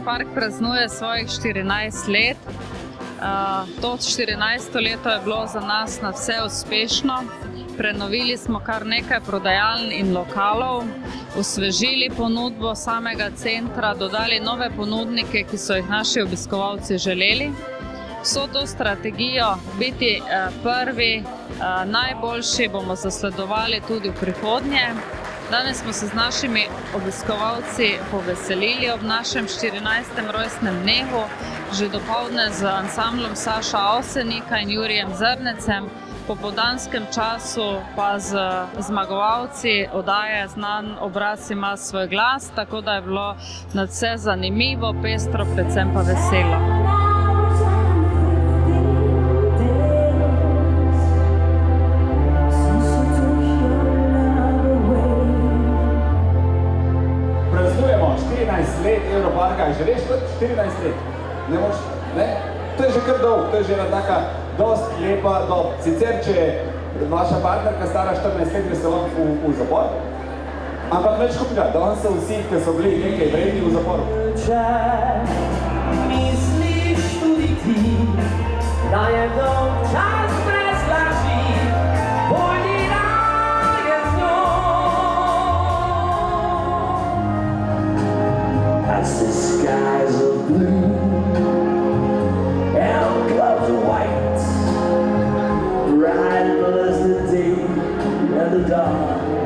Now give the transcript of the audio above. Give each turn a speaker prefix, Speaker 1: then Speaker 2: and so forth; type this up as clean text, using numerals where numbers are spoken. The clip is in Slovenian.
Speaker 1: park praznuje svojih 14 let. To 14. leto je bilo za nas nadvse uspešno. Prenovili smo kar nekaj prodajaln in lokalov, osvežili ponudbo samega centra, dodali nove ponudnike, ki so jih naši obiskovalci želeli. Vso to strategijo biti prvi, najboljši bomo zasledovali tudi v prihodnje. Danes smo se z našimi obiskovalci poveselili ob našem 14. rojstnem dnevu, že dopoldne z ansamblom Saša Avsenika in Jurijem Zrnecem, po popoldanskem času pa z zmagovalci oddaje Znan obraz ima svoj glas, tako da je bilo nadvse zanimivo, pestro, predvsem pa veselo.
Speaker 2: Praznujemo 14 let Europarka, že veš, 14 let, ne moš, ne? To je že kar dolg, to je že ena taka dost lepa dob. Sicer, če je vaša partnerka stara 14 let, gre se lahko v zapor, ampak več kupila, danes so vsi, ki so bili nekaj vredni v zaporu.
Speaker 3: Misliš tudi ti, da je dolg čas brez laži, bolj raje z njo. As the skies are blue and clouds are white, bright as the day and the dark.